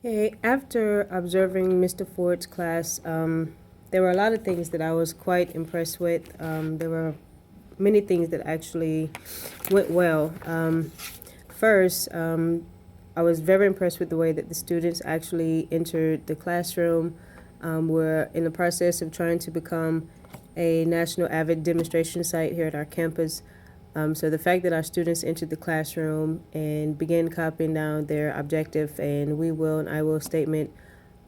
Hey, after observing Mr. Ford's class, there were a lot of things that I was quite impressed with. There were many things that actually went well. First, I was very impressed with the way that the students actually entered the classroom. We're in the process of trying to become a national avid demonstration site here at our campus. So the fact that our students entered the classroom and began copying down their objective and we will and I will statement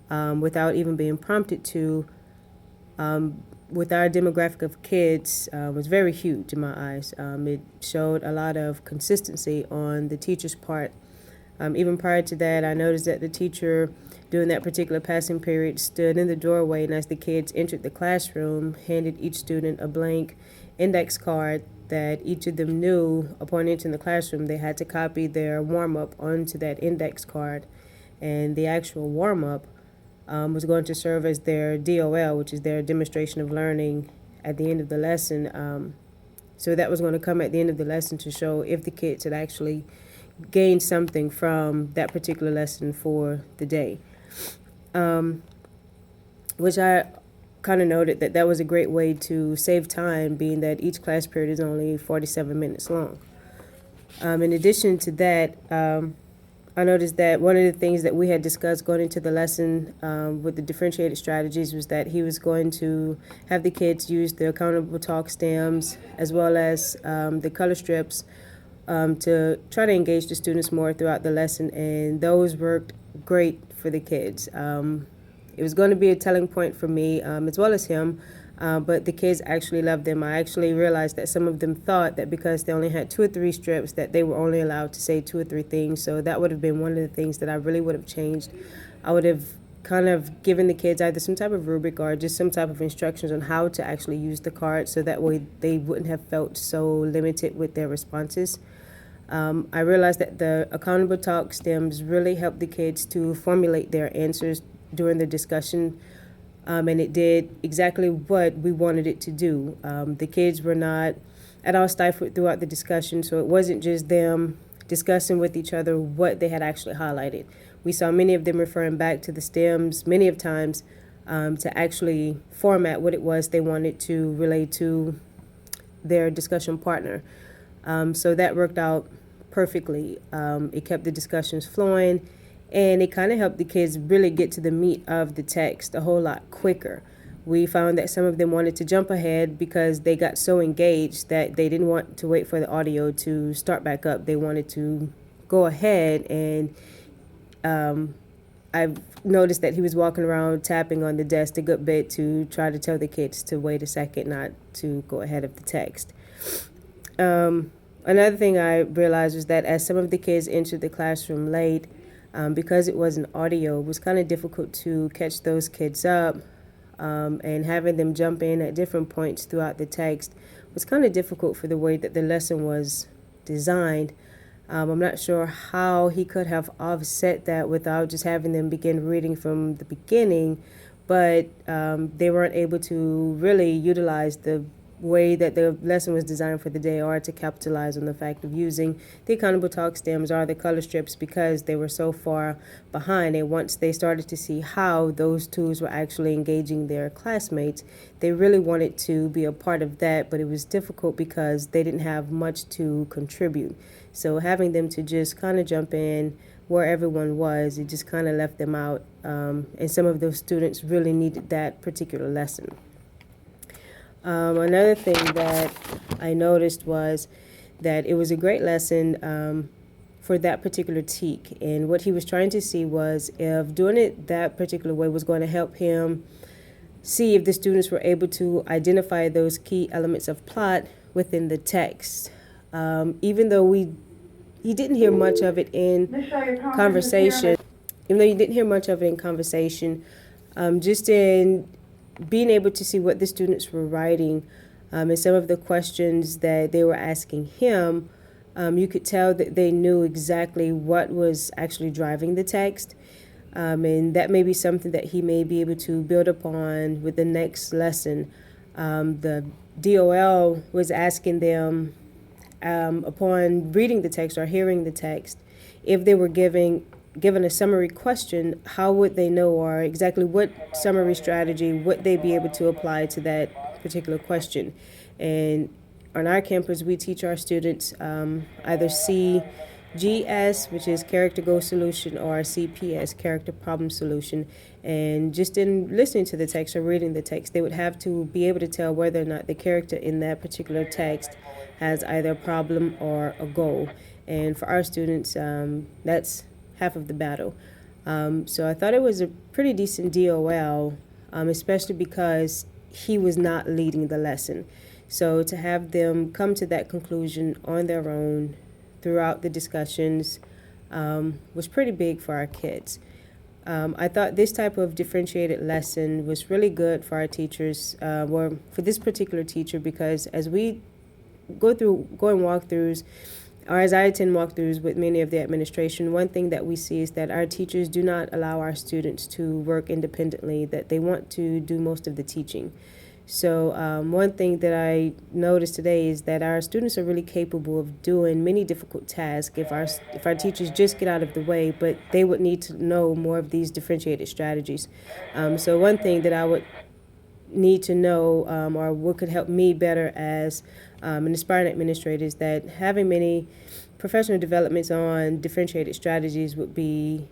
without even being prompted to, with our demographic of kids, was very huge in my eyes. It showed a lot of consistency on the teacher's part. Even prior to that, I noticed that the teacher, during that particular passing period, stood in the doorway and as the kids entered the classroom, handed each student a blank index card that each of them knew upon entering the classroom they had to copy their warm-up onto that index card. And the actual warm-up was going to serve as their DOL, which is their demonstration of learning at the end of the lesson. So that was going to come at the end of the lesson to show if the kids had actually gained something from that particular lesson for the day. Which I kind of noted that that was a great way to save time, being that each class period is only 47 minutes long. In addition to that, I noticed that one of the things that we had discussed going into the lesson with the differentiated strategies was that he was going to have the kids use the accountable talk stems as well as the color strips to try to engage the students more throughout the lesson, and those worked great for the kids. It was going to be a telling point for me as well as him, but the kids actually loved them. I actually realized that some of them thought that because they only had 2 or 3 strips that they were only allowed to say 2 or 3 things, so that would have been one of the things that I really would have changed. I would have kind of given the kids either some type of rubric or just some type of instructions on how to actually use the card so that way they wouldn't have felt so limited with their responses. I realized that the accountable talk stems really helped the kids to formulate their answers during the discussion, and it did exactly what we wanted it to do. The kids were not at all stifled throughout the discussion, so it wasn't just them discussing with each other what they had actually highlighted. We saw many of them referring back to the stems many of times to actually format what it was they wanted to relay to their discussion partner. So that worked out perfectly. It kept the discussions flowing, and it kind of helped the kids really get to the meat of the text a whole lot quicker. We found that some of them wanted to jump ahead because they got so engaged that they didn't want to wait for the audio to start back up. They wanted to go ahead, and I've noticed that he was walking around tapping on the desk a good bit to try to tell the kids to wait a second, not to go ahead of the text. Another thing I realized was that as some of the kids entered the classroom late, because it wasn't audio, it was kind of difficult to catch those kids up, and having them jump in at different points throughout the text was kind of difficult for the way that the lesson was designed. I'm not sure how he could have offset that without just having them begin reading from the beginning, but they weren't able to really utilize the way that the lesson was designed for the day or to capitalize on the fact of using the accountable talk stems or the color strips because they were so far behind. And once they started to see how those tools were actually engaging their classmates, they really wanted to be a part of that, but it was difficult because they didn't have much to contribute. So having them to just kind of jump in where everyone was, it just kind of left them out. And some of those students really needed that particular lesson. Another thing that I noticed was that it was a great lesson for that particular teak. And what he was trying to see was if doing it that particular way was going to help him see if the students were able to identify those key elements of plot within the text. Even though he didn't hear much of it in conversation, even though you didn't hear much of it in conversation, just in being able to see what the students were writing and some of the questions that they were asking him, you could tell that they knew exactly what was actually driving the text. And that may be something that he may be able to build upon with the next lesson. The DOL was asking them upon reading the text or hearing the text if they were giving given a summary question, how would they know, or exactly what summary strategy would they be able to apply to that particular question? And on our campus, we teach our students either CGS, which is character goal solution, or CPS, character problem solution. And just in listening to the text or reading the text, they would have to be able to tell whether or not the character in that particular text has either a problem or a goal. And for our students, that's half of the battle. So I thought it was a pretty decent DOL, especially because he was not leading the lesson. So to have them come to that conclusion on their own throughout the discussions was pretty big for our kids. I thought this type of differentiated lesson was really good for our teachers, or for this particular teacher, because as we go in walkthroughs, or as I attend walkthroughs with many of the administration, one thing that we see is that our teachers do not allow our students to work independently, that they want to do most of the teaching. So one thing that I noticed today is that our students are really capable of doing many difficult tasks if our teachers just get out of the way, but they would need to know more of these differentiated strategies. So one thing that I would need to know, or what could help me better as an aspiring administrator, is that having many professional developments on differentiated strategies would be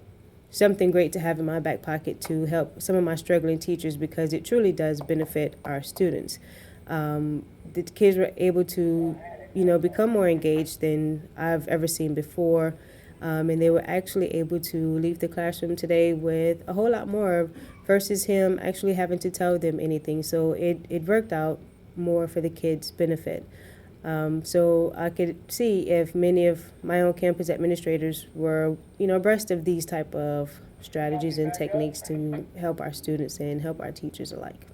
something great to have in my back pocket to help some of my struggling teachers, because it truly does benefit our students. The kids were able to, become more engaged than I've ever seen before. And they were actually able to leave the classroom today with a whole lot more versus him actually having to tell them anything. So it worked out more for the kids' benefit. So I could see if many of my own campus administrators were, abreast of these type of strategies and techniques to help our students and help our teachers alike.